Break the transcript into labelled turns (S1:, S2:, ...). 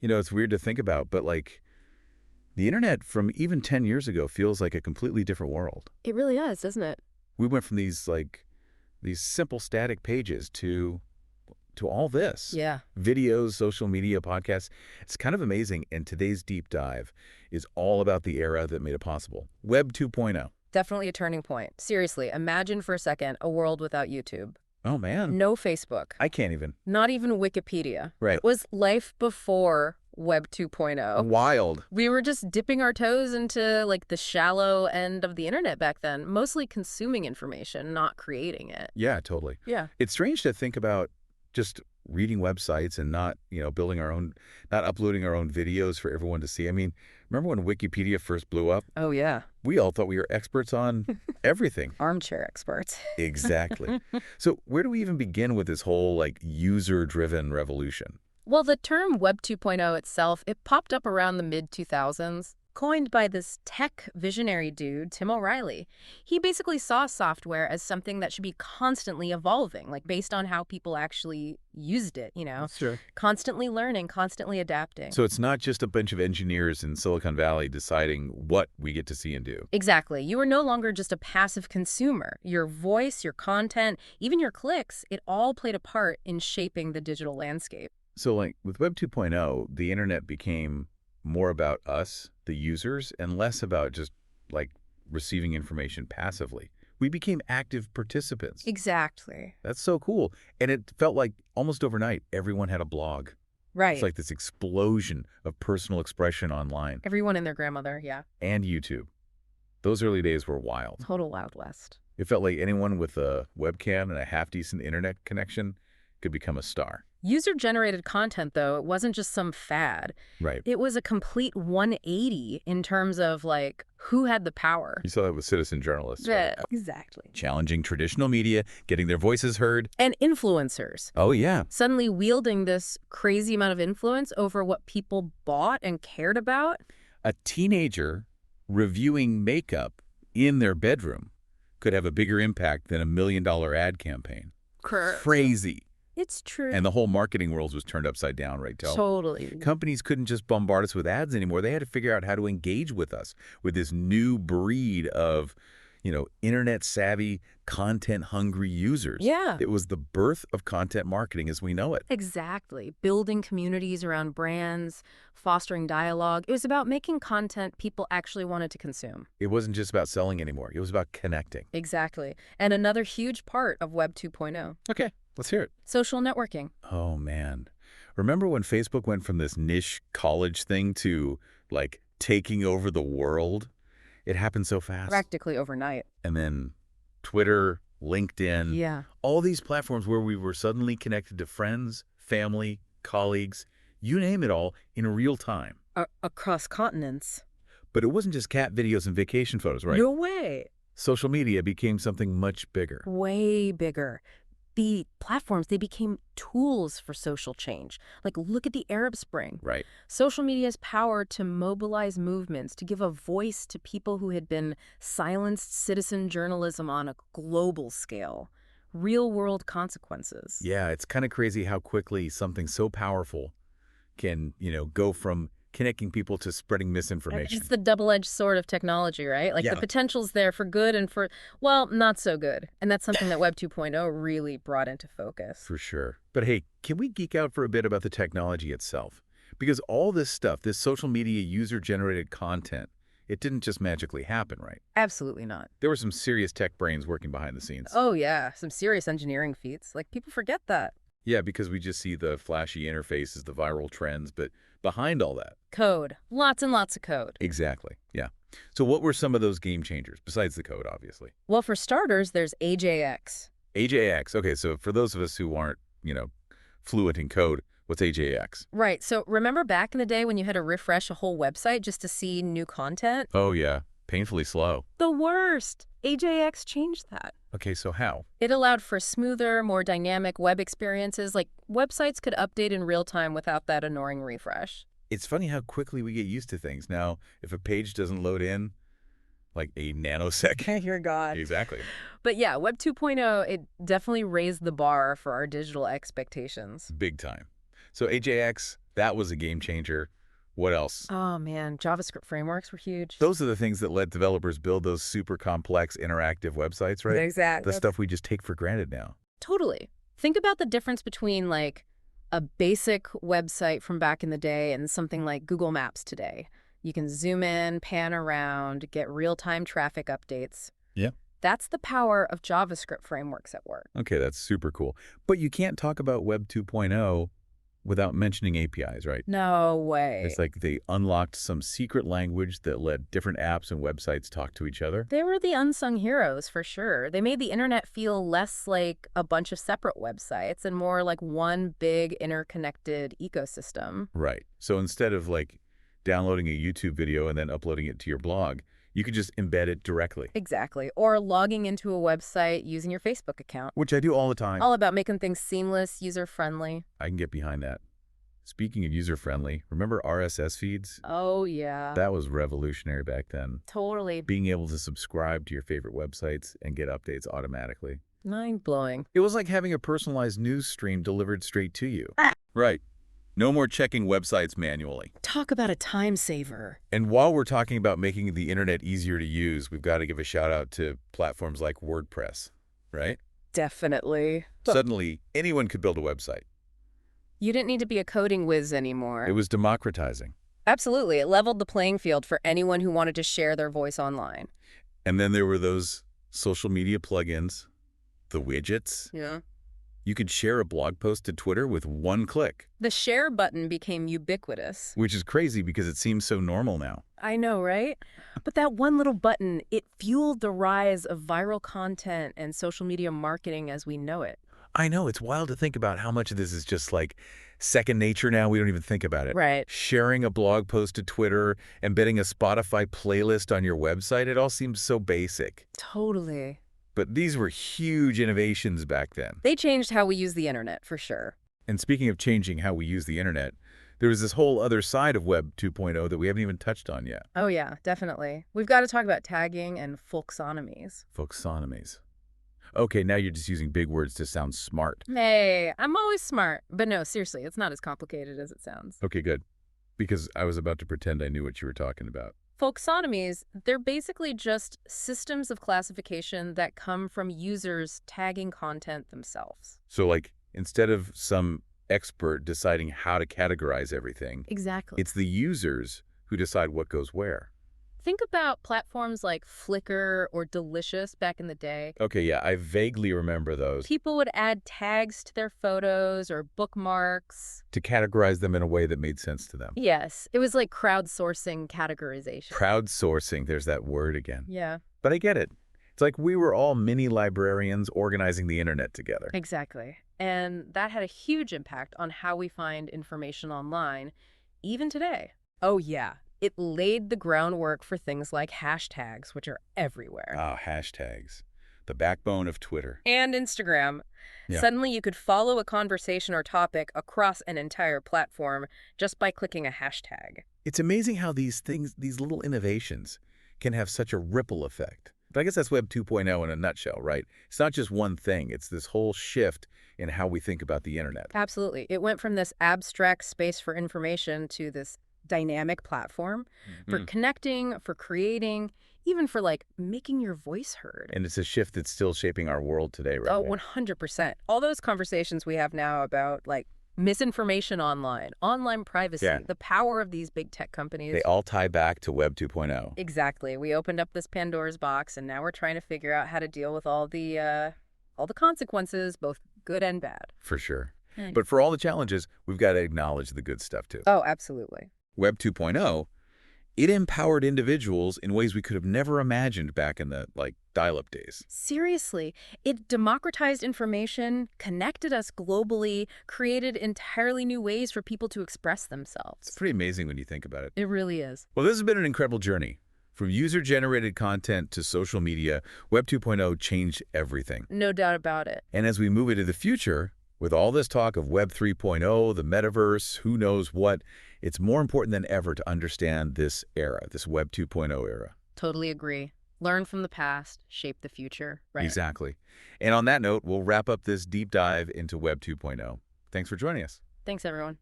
S1: It's weird to think about, but like the internet from even 10 years ago feels like a completely different world.
S2: It really is, doesn't it?
S1: We went from these simple static pages to all this.
S2: Yeah.
S1: Videos, social media, podcasts. It's kind of amazing. And today's deep dive is all about the era that made it possible. Web 2.0.
S2: Definitely a turning point. Seriously, imagine for a second a world without YouTube.
S1: Oh, man.
S2: No Facebook.
S1: I can't even.
S2: Not even Wikipedia.
S1: Right.
S2: Was life before Web 2.0.
S1: Wild.
S2: We were just dipping our toes into like the shallow end of the internet back then, mostly consuming information, not creating it.
S1: Yeah, totally.
S2: Yeah.
S1: It's strange to think about just reading websites and not, building our own, not uploading our own videos for everyone to see. I mean, remember when Wikipedia first blew up?
S2: Oh, yeah.
S1: We all thought we were experts on everything.
S2: Armchair experts.
S1: Exactly. So where do we even begin with this whole like user-driven revolution?
S2: Well, the term Web 2.0 itself, it popped up around the mid-2000s, coined by this tech visionary dude, Tim O'Reilly. He basically saw software as something that should be constantly evolving, like based on how people actually used it,
S1: Sure.
S2: constantly learning, constantly adapting.
S1: So it's not just a bunch of engineers in Silicon Valley deciding what we get to see and do.
S2: Exactly. You are no longer just a passive consumer. Your voice, your content, even your clicks, it all played a part in shaping the digital landscape.
S1: So like with Web 2.0, the internet became more about us, the users, and less about just like receiving information passively. We became active participants.
S2: Exactly.
S1: That's so cool. And it felt like almost overnight, everyone had a blog.
S2: Right.
S1: It's like this explosion of personal expression online.
S2: Everyone and their grandmother, yeah.
S1: And YouTube. Those early days were wild.
S2: Total Wild West.
S1: It felt like anyone with a webcam and a half-decent internet connection could become a star.
S2: User-generated content, though, it wasn't just some fad.
S1: Right.
S2: It was a complete 180 in terms of, like, who had the power.
S1: You saw that with citizen journalists.
S2: Yeah,
S1: Right?
S2: exactly.
S1: Challenging traditional media, getting their voices heard.
S2: And influencers.
S1: Oh, yeah.
S2: Suddenly wielding this crazy amount of influence over what people bought and cared about.
S1: A teenager reviewing makeup in their bedroom could have a bigger impact than $1 million ad campaign. Crazy.
S2: It's true.
S1: And the whole marketing world was turned upside down, right, Tel?
S2: Totally.
S1: Companies couldn't just bombard us with ads anymore. They had to figure out how to engage with us with this new breed of, internet-savvy, content-hungry users.
S2: Yeah.
S1: It was the birth of content marketing as we know it.
S2: Exactly. Building communities around brands, fostering dialogue. It was about making content people actually wanted to consume.
S1: It wasn't just about selling anymore. It was about connecting.
S2: Exactly. And another huge part of Web 2.0.
S1: Okay, let's hear it.
S2: Social networking.
S1: Oh, man. Remember when Facebook went from this niche college thing to, like, taking over the world? It happened so fast.
S2: Practically overnight.
S1: And then Twitter, LinkedIn,
S2: Yeah.
S1: all these platforms where we were suddenly connected to friends, family, colleagues, you name it all, in real time.
S2: Across continents.
S1: But it wasn't just cat videos and vacation photos, right?
S2: No way.
S1: Social media became something much bigger.
S2: Way bigger. The platforms, they became tools for social change. Like, look at the Arab Spring.
S1: Right.
S2: Social media's power to mobilize movements, to give a voice to people who had been silenced, citizen journalism on a global scale. Real-world consequences.
S1: Yeah, it's kind of crazy how quickly something so powerful can, go from connecting people to spreading misinformation.
S2: It's the double-edged sword of technology, right? Like,
S1: Yeah.
S2: the potential's there for good and for, well, not so good. And that's something that Web 2.0 really brought into focus.
S1: For sure. But hey, can we geek out for a bit about the technology itself? Because all this stuff, this social media user-generated content, it didn't just magically happen, right?
S2: Absolutely not.
S1: There were some serious tech brains working behind the scenes.
S2: Oh, yeah. Some serious engineering feats. Like, people forget that.
S1: Yeah, because we just see the flashy interfaces, the viral trends, but behind all that.
S2: Code. Lots and lots of code.
S1: Exactly, yeah. So what were some of those game changers, besides the code, obviously?
S2: Well, for starters, there's AJX.
S1: AJX. Okay, so for those of us who aren't, fluent in code, what's AJX?
S2: Right. So remember back in the day when you had to refresh a whole website just to see new content?
S1: Oh, yeah. Painfully slow.
S2: The worst. AJX changed that.
S1: Okay, so how?
S2: It allowed for smoother, more dynamic web experiences. Like, websites could update in real time without that annoying refresh.
S1: It's funny how quickly we get used to things. Now, if a page doesn't load in, like a nanosecond.
S2: You're God.
S1: Exactly.
S2: But yeah, Web 2.0, it definitely raised the bar for our digital expectations.
S1: Big time. So AJX, that was a game changer. What else?
S2: Oh man, JavaScript frameworks were huge.
S1: Those are the things that let developers build those super complex interactive websites, right?
S2: Exactly.
S1: The stuff we just take for granted now.
S2: Totally. Think about the difference between like a basic website from back in the day and something like Google Maps today. You can zoom in, pan around, get real-time traffic updates.
S1: Yeah.
S2: That's the power of JavaScript frameworks at work.
S1: Okay, that's super cool. But you can't talk about Web 2.0 without mentioning APIs, right?
S2: No way.
S1: It's like they unlocked some secret language that let different apps and websites talk to each other.
S2: They were the unsung heroes, for sure. They made the internet feel less like a bunch of separate websites and more like one big interconnected ecosystem.
S1: Right. So instead of like downloading a YouTube video and then uploading it to your blog, you could just embed it directly.
S2: Exactly. Or logging into a website using your Facebook account.
S1: Which I do all the time.
S2: All about making things seamless, user-friendly.
S1: I can get behind that. Speaking of user-friendly, remember RSS feeds?
S2: Oh, yeah.
S1: That was revolutionary back then.
S2: Totally.
S1: Being able to subscribe to your favorite websites and get updates automatically.
S2: Mind-blowing.
S1: It was like having a personalized news stream delivered straight to you. Right. No more checking websites manually.
S2: Talk about a time saver.
S1: And while we're talking about making the internet easier to use, we've got to give a shout out to platforms like WordPress, right?
S2: Definitely.
S1: Suddenly, anyone could build a website.
S2: You didn't need to be a coding whiz anymore.
S1: It was democratizing.
S2: Absolutely. It leveled the playing field for anyone who wanted to share their voice online.
S1: And then there were those social media plugins, the widgets.
S2: Yeah.
S1: You could share a blog post to Twitter with one click.
S2: The share button became ubiquitous.
S1: Which is crazy because it seems so normal now.
S2: I know, right? But that one little button, it fueled the rise of viral content and social media marketing as we know it.
S1: I know. It's wild to think about how much of this is just like second nature now. We don't even think about it.
S2: Right.
S1: Sharing a blog post to Twitter, embedding a Spotify playlist on your website, it all seems so basic.
S2: Totally.
S1: But these were huge innovations back then.
S2: They changed how we use the internet, for sure.
S1: And speaking of changing how we use the internet, there was this whole other side of Web 2.0 that we haven't even touched on yet.
S2: Oh, yeah, definitely. We've got to talk about tagging and folksonomies.
S1: Folksonomies. Okay, now you're just using big words to sound smart.
S2: Hey, I'm always smart. But no, seriously, it's not as complicated as it sounds.
S1: Okay, good. Because I was about to pretend I knew what you were talking about.
S2: Folksonomies, they're basically just systems of classification that come from users tagging content themselves.
S1: So, like, instead of some expert deciding how to categorize everything,
S2: Exactly.
S1: it's the users who decide what goes where.
S2: Think about platforms like Flickr or Delicious back in the day.
S1: Okay, yeah, I vaguely remember those.
S2: People would add tags to their photos or bookmarks.
S1: To categorize them in a way that made sense to them.
S2: Yes, it was like crowdsourcing categorization.
S1: Crowdsourcing, there's that word again.
S2: Yeah,
S1: But I get it. It's like we were all mini librarians organizing the internet together.
S2: exactly. And that had a huge impact on how we find information online, even today. Oh, yeah. It laid the groundwork for things like hashtags, which are everywhere.
S1: Ah, hashtags. The backbone of Twitter.
S2: And Instagram.
S1: Yeah.
S2: Suddenly you could follow a conversation or topic across an entire platform just by clicking a hashtag.
S1: It's amazing how these things, these little innovations, can have such a ripple effect. But I guess that's Web 2.0 in a nutshell, right? It's not just one thing. It's this whole shift in how we think about the internet.
S2: Absolutely. It went from this abstract space for information to this dynamic platform for connecting, for creating, even for like making your voice heard.
S1: And it's a shift that's still shaping our world today, right?
S2: Oh, 100%. All those conversations we have now about like misinformation online, online privacy,
S1: Yeah.
S2: the power of these big tech companies.
S1: They all tie back to Web 2.0.
S2: Exactly. We opened up this Pandora's box and now we're trying to figure out how to deal with all the consequences, both good and bad.
S1: For sure.
S2: Mm.
S1: But for all the challenges, we've got to acknowledge the good stuff too.
S2: Oh, absolutely.
S1: Web 2.0, it empowered individuals in ways we could have never imagined back in the, dial-up days.
S2: Seriously, it democratized information, connected us globally, created entirely new ways for people to express
S1: It's
S2: themselves.
S1: pretty amazing when you think about it.
S2: It really is.
S1: Well, this has been an incredible journey. From user-generated content to social media, Web 2.0 changed everything.
S2: No doubt about it.
S1: And as we move into the future, with all this talk of Web 3.0, the metaverse, who knows what, it's more important than ever to understand this era, this Web 2.0 era.
S2: Totally agree. Learn from the past, shape the future. Right.
S1: Exactly. And on that note, we'll wrap up this deep dive into Web 2.0. Thanks for joining us.
S2: Thanks, everyone.